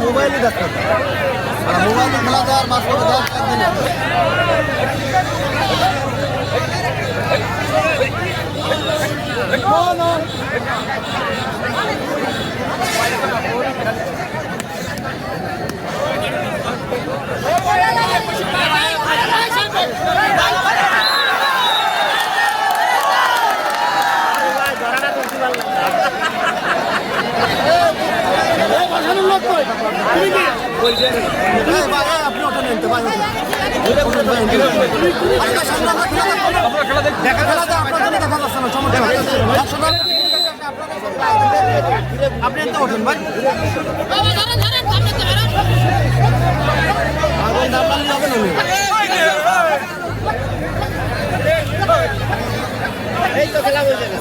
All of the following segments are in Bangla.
মোবাইলই দেখতে মোবাইলে খেলা দেওয়ার মাছ আপনি ওটা নিতে পারেন আপনি এত ওঠেন ভাই এই তো খেলা বলছে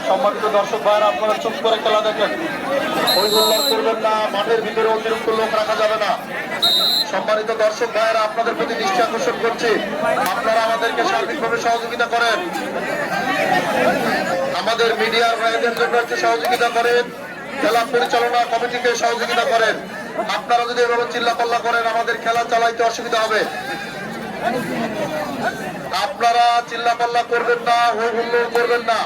সম্মানিত দর্শক ভাইরা, আপনারা চুপ করে খেলা দেখেন, হইহুল্লার করবেন না, মাঠের ভিতরে অতিরিক্ত লোক রাখা যাবে না। সম্মানিত দর্শক ভাইরা, আপনাদের প্রতি দৃষ্টি আকর্ষণ করছি, আপনারা আমাদেরকে সার্বিকভাবে সহযোগিতা করেন, আমাদের মিডিয়ার ভাইদের জন্য একটু সহযোগিতা করেন, খেলা পরিচালনা কমিটিকে সহযোগিতা করেন। আপনারা যদি এভাবে চিল্লাপাল্লা করেন আমাদের খেলা চালাইতে অসুবিধা হবে। আপনারা চিল্লাপাল্লা করবেন না, হই হুল্লোড় করবেন না।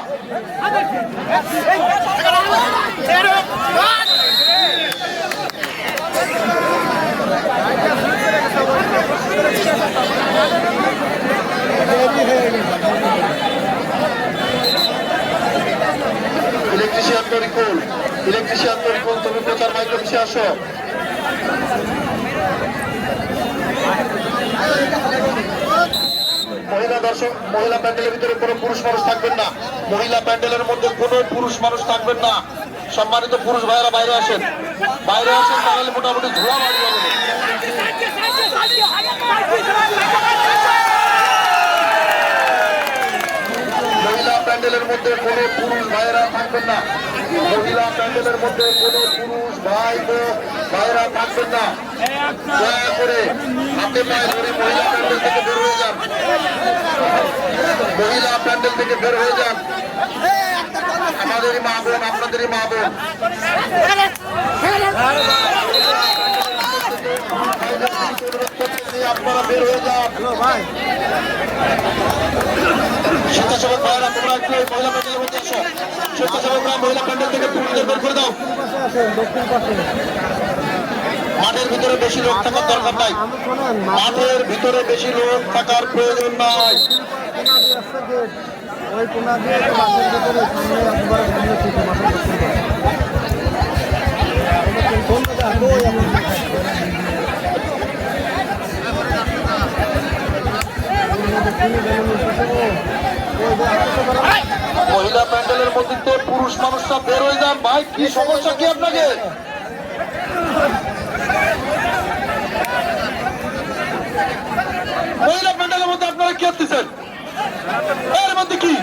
ইলেকট্রিশিয়ান তরিকুল, তুমি প্রচার মাইক্রো অফিসে আসো। মহিলা প্যান্ডেলের ভিতরে কোনো পুরুষ মানুষ থাকবেন না, মহিলা প্যান্ডেলের মধ্যে কোনো পুরুষ মানুষ থাকবেন না। সম্মানিত পুরুষ ভাইয়েরা বাইরে আসেন, তাহলে মোটামুটি ধোয়া বাড়ি হবে। মহিলা প্যান্ডেলের মধ্যে কোনো পুরুষ ভাইয়েরা থাকবেন না, মহিলা প্যান্ডেলের মধ্যে কোনো পুরুষ ভাইয়েরা থাকবেন না। দয়া করে হাতে পায়ে ধরে মহিলা প্যান্ডেল থেকে বের হয়ে যান, মহিলা প্যান্ডেল থেকে বের হয়ে যান। আমাদেরই মা বোন, আপনাদেরই মা বোন। আপনারা বের হয়ে যান। স্বেচ্ছাসেবক ভাইয়েরা, তোমরা একটু মহিলা প্যান্ডেলের মধ্যে এসো। স্বেচ্ছাসেবকরা মহিলা প্যান্ডেল থেকে পুরুষদের বের করে দাও। মাঠের ভিতরে বেশি লোক থাকার দরকার নাই, মাঠের ভিতরে বেশি লোক থাকার প্রয়োজন নাই। মহিলা প্যান্ডেলের মধ্যে পুরুষ মানুষরা বের হয়ে যান। ভাই, কি সমস্যা কি আপনাকে? মহিলা প্যান্ডেলের মধ্যে আপনারা কি করতেছেন? এর মধ্যে কি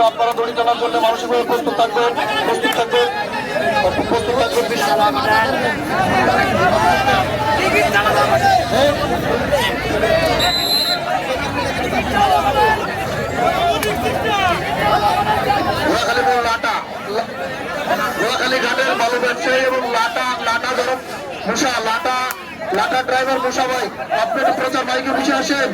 আপনারা দড়ি টানার জন্য মানসিকভাবে প্রস্তুত থাকবেন গোলাখালী ঘাটের বালু ব্যবসায়ী এবং লাটা জনক মুসা লাটা ড্রাইভার মুসা ভাই, আপনি একটু প্রচার বাইকে বসে আসেন।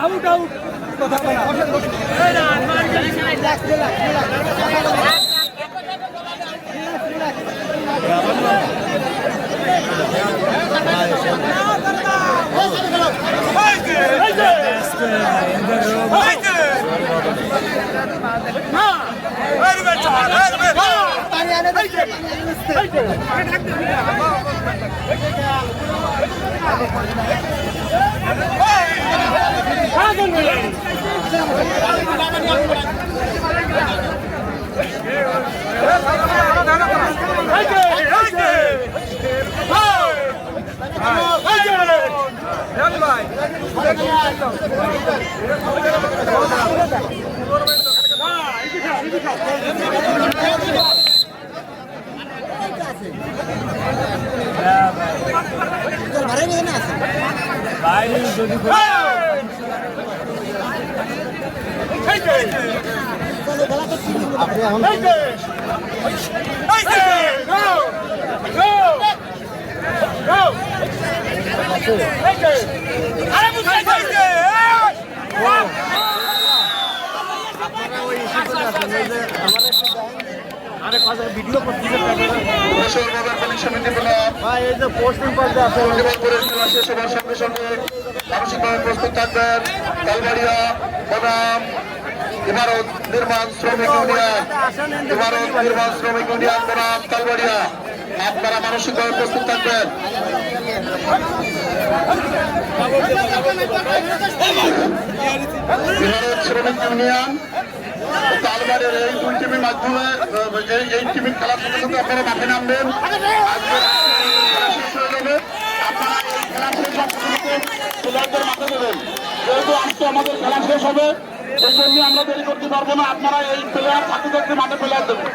আউট আউট কথা বাইরে যদি ভিডিও করতেছে সঙ্গে সঙ্গে মানসিকভাবে প্রস্তুত থাকবেন। তালবাড়িয়া বনাম ইমারত নির্মাণ শ্রমিক ইউনিয়ন বনাম তালবাড়িয়া, আপনারা মানসিকভাবে প্রস্তুত থাকবেন। ইমারত শ্রমিক ইউনিয়ন তালবাড়ির এই দুই টিমের মাধ্যমে এই টিমের খেলা পর্যন্ত আপনারা মাঠে নামবেন। যেহেতু আজকে আমাদের খেলা শেষ হবে, সেই জন্য আমরা দেরি করতে পারবো না। আপনারা এই প্লেয়ার থাকতে থাকতে মাঠে প্লেয়ার দেবেন।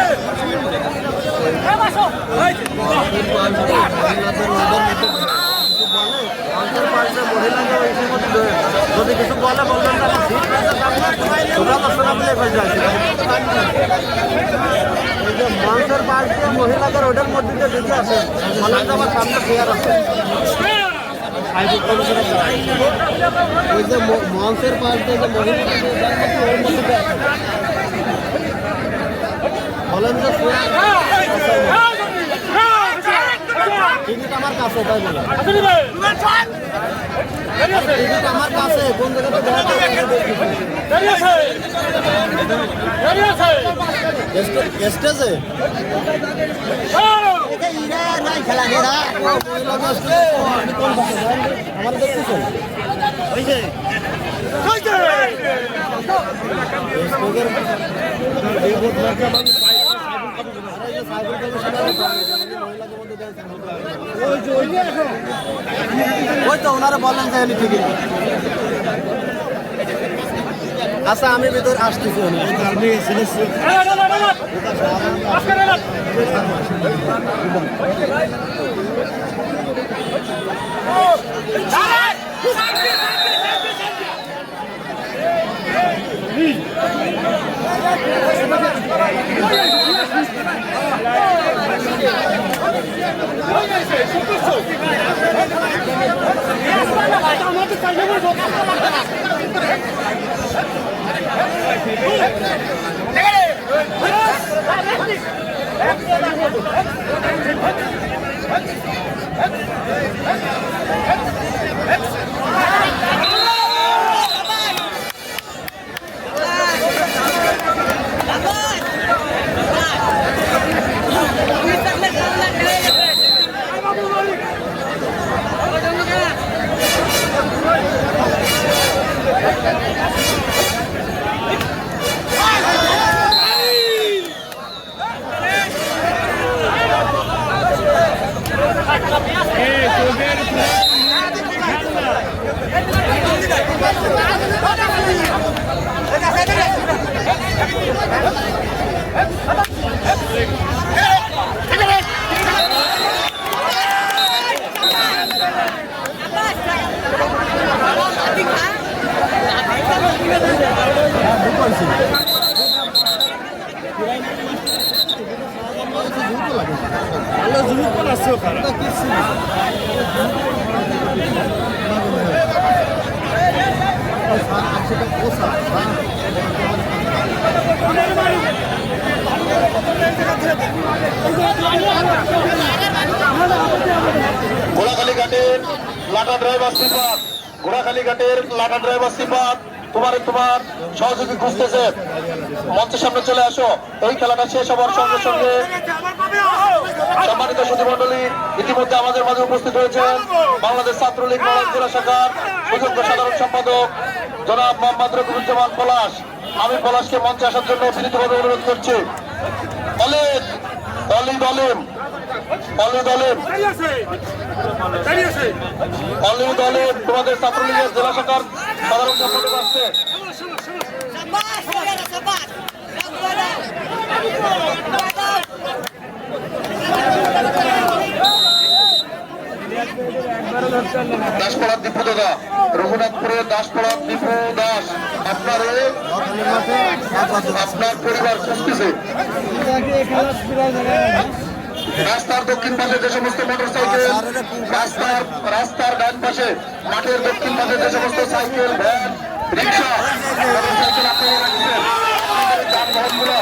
Hey! যদি কিছু বলে বলবেন মঞ্চের পাশ দিয়ে মহিলাদের ওটার মধ্যে দিয়ে ঢুকে আসে বলেন আমার সামনে চেয়ার আছে ওই যে মঞ্চের পাশ দিয়ে যে মহিলাদের ওর মধ্যে বলেন যে টিকিট আমার কাছে তাই বলে টিকিট আমার কাছে কোন জায়গাতে স্টেজে আমার দেখতেছেন ওই তো ওনারা বলেন যে আমি ঠিকই আচ্ছা আমি ভিতরে আসতেছি ঘোড়াখালী ঘাটের লাটা ড্রাইভার সিফাত, ঘোড়াখালী ঘাটের লাটা ড্রাইভার সিফাত তোমার সহযোগী খুঁজতেছে, মঞ্চের সামনে চলে আসো। এই খেলাটা শেষ হওয়ার সঙ্গে সঙ্গে সম্মানিত সুধীমণ্ডলী ইতিমধ্যে আমাদের মাঝে উপস্থিত হয়েছেন বাংলাদেশ ছাত্রলীগ নড়াইল জেলা শাখার সুযোগ্য সাধারণ সম্পাদক জনাব মোহাম্মদ রকিবুজ্জামান পলাশ। আমি পলাশকে মঞ্চে আসার জন্য বিনীতভাবে অনুরোধ করছি। অলিদ অলিদ অলিম অলিদ অলিম অলিদ অলিম তোমাদের ছাত্রলীগের জেলা শাখার সাধারণ সম্পাদক আসছে। দাসপাড়ার দীপু দাদা, রঘুনাথপুরের দাসপাড়ার দীপু দাস, আপনার পরিবার খুঁজতেছে। রাস্তার দক্ষিণ পাশে যে সমস্ত মোটরসাইকেল, রাস্তার ডান পাশে মাঠের দক্ষিণ পাশে যে সমস্ত সাইকেল, ভ্যান, রিক্সা, মোটরসাইকেল আপনারা রাখছেন, যানবাহনগুলো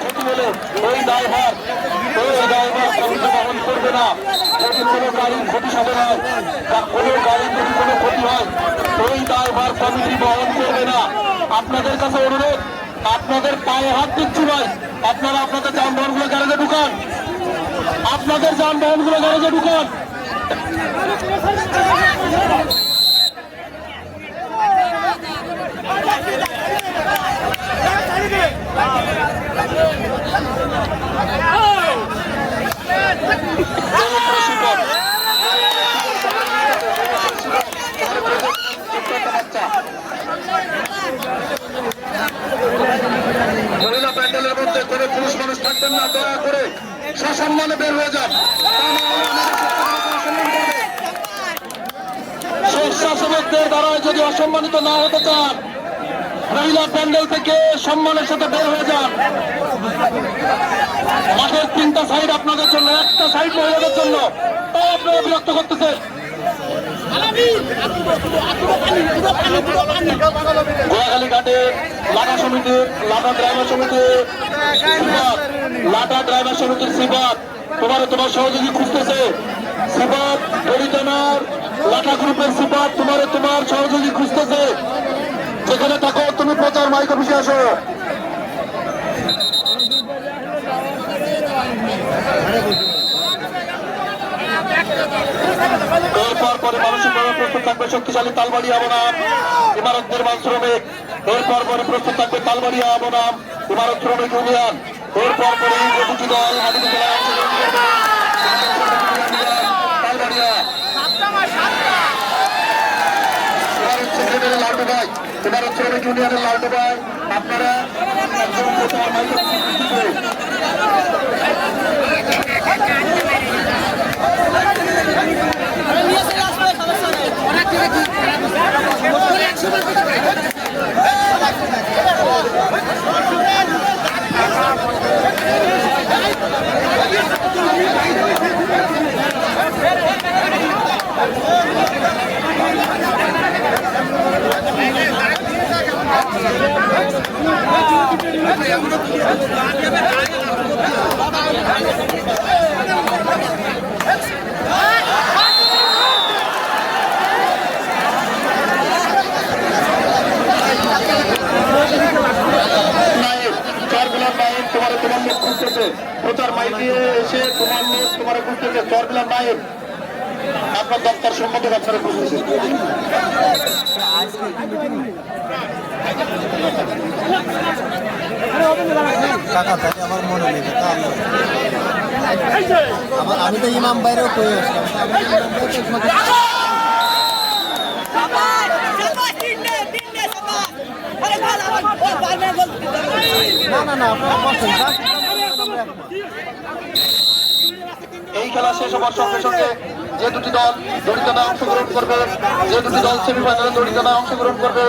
ক্ষতি হলে ওই দায়ভার কমিটি বহন করবে না। যদি কোনো গাড়ির ক্ষতি সাধন হয় বা কোনো গাড়ির যদি কোনো ক্ষতি হয় ওই দায়ভার কমিটি বহন করবে না। আপনাদের কাছে অনুরোধ, আপনাদের পায়ে হাত দিচ্ছি ভাই, আপনারা আপনাদের যানবাহনগুলো গ্যারেজে ঢুকান, আপনাদের যানবাহনগুলো গ্যারেজে ঢুকান। মহিলা যদি অসম্মানিত না হতে চান, মহিলা প্যান্ডেল থেকে সম্মানের সাথে বের হয়ে যান। মাঠের 3টা সাইড আপনাদের জন্য, একটা সাইড মহিলাদের জন্য, তাও আপনারা বিরক্ত করতেছেন। গোয়াখালী ঘাটে লাটা সমিতির, লাটা ড্রাইভার সমিতির সিফাত, লাটা ড্রাইভার সমিতির সিফাত তোমার সহযোগী খুঁজতেছে। সিফাত দড়িটানার লাটা গ্রুপের সিফাত তোমার সহযোগী খুঁজতেছে। যেখানে থাকো তুমি প্রচার মাইক অফিসে আসো। এরপর পরে মানসিকভাবে প্রস্তুত থাকবে শক্তিশালী তালবাড়িয়া বনাম ইমারত নির্মাণ শ্রমিক। এরপর পরে প্রস্তুত থাকবে তালবাড়িয়া বনাম ইমারত শ্রমিক ইউনিয়ন। এরপর পরে যে দুটি দল হাবিবি খেলায় অংশগ্রহণ করবে, তালবাড়িয়া ইমারত সেক্রেটারি লালটু ভাই, ইমারত শ্রমিক ইউনিয়নের লালটু ভাই, আপনারা একজন প্রচার মাইক তোমার লোক খুঁজতেছে, প্রচার মাইকে এসে তোমার লোক তোমার খুঁজতেছে। চরবিলার নায়েব আপনার দপ্তর সম্মত ব্যবসারে খুঁজতেছে। আমার মনে নেই, আমি তো ইমাম বাইরেও কই আসলাম। না এই খেলা শেষ হওয়ার সঙ্গে সঙ্গে যে দুটি দল দড়িটানায় অংশগ্রহণ করবে, যে দুটি দল সেমিফাইনালে দড়িটানায় অংশগ্রহণ করবে,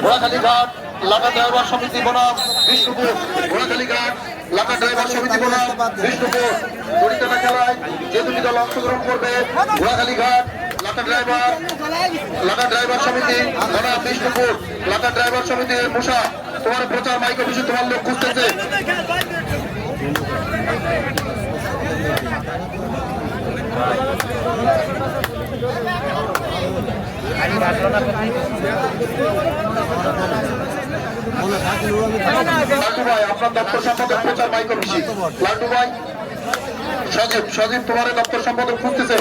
ঘোড়াখালী ঘাট লাটা ড্রাইভার সমিতি বনাম বিষ্ণুপুর, ঘোড়াখালী ঘাট লাটা ড্রাইভার সমিতি বনাম বিষ্ণুপুর। দড়িটানা খেলায় যে দুটি দল অংশগ্রহণ করবে, ঘোড়াখালী ঘাট লাটা ড্রাইভার সমিতি বনাম বিষ্ণুপুর। লাটা ড্রাইভার সমিতি মুসা তোমার প্রচার মাইক অফিসে তোমার লোক খুঁজতেছে। লাল্টু ভাই আপনার দপ্তর সম্পাদক প্রচার মাইক অফিসে। লাল্টু ভাই সজীব তোমার দপ্তর সম্পাদক খুঁজতেছে।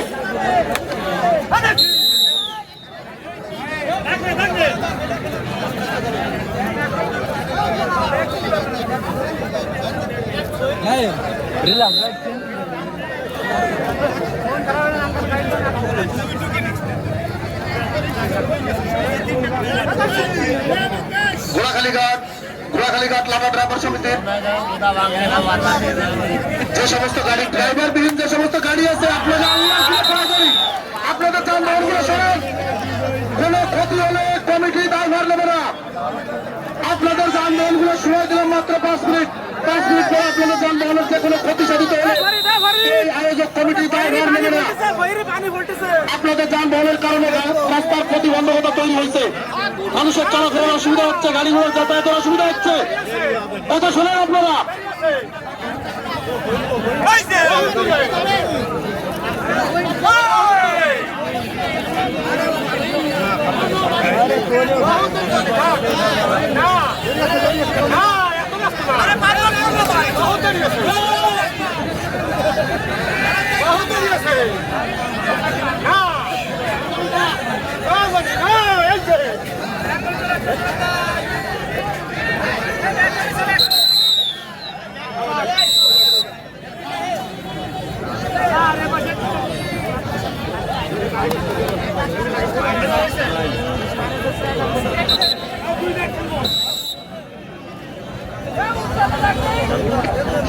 ঘোড়াখালী ঘাট লাটা ড্রাইভার সমিতির যে সমস্ত গাড়ি ড্রাইভার বিহীন যে সমস্ত গাড়ি আছে, আপনারা আপনাদের যানবাহনগুলো সরেন। কোন ক্ষতি হলে কমিটি দায়ভার নেবে না। আপনাদের যানবাহনগুলো সময় দিলাম মাত্র 5 মিনিট। 5 মিনিট পরে আপনাদের যানবাহনের যে কোনো ক্ষতি সাধিত হলে এই আয়োজক কমিটি দায়ভার নেবে না। আপনাদের যানবাহনের কারণে রাস্তার প্রতিবন্ধকতা তৈরি হয়েছে, মানুষের চলাফেরার অসুবিধা হচ্ছে, গাড়ি ঘোড়ার যাতায়াতের অসুবিধা হচ্ছে। কথা শোনেন আপনারা।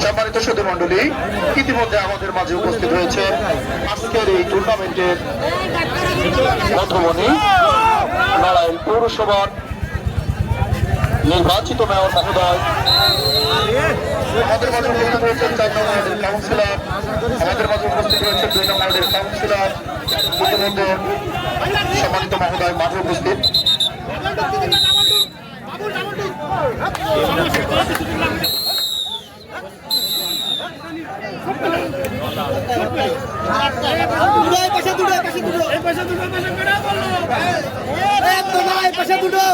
সম্মানিত সুধী মন্ডলী, ইতিমধ্যে আমাদের মাঝে উপস্থিত হয়েছে আজকের এই টুর্নামেন্টের মধ্যমণি নড়াইল পৌরসভার নির্বাচিত মেয়র মহোদয়, আমাদের মাঝে উপস্থিত রয়েছেন 4 নং ওয়ার্ডের কাউন্সিলর, আমাদের মাঝে উপস্থিত রয়েছেন 2 নং ওয়ার্ডের কাউন্সিলর, ইতিমধ্যে সম্মানিত মহোদয় মাঠে উপস্থিত। দুটো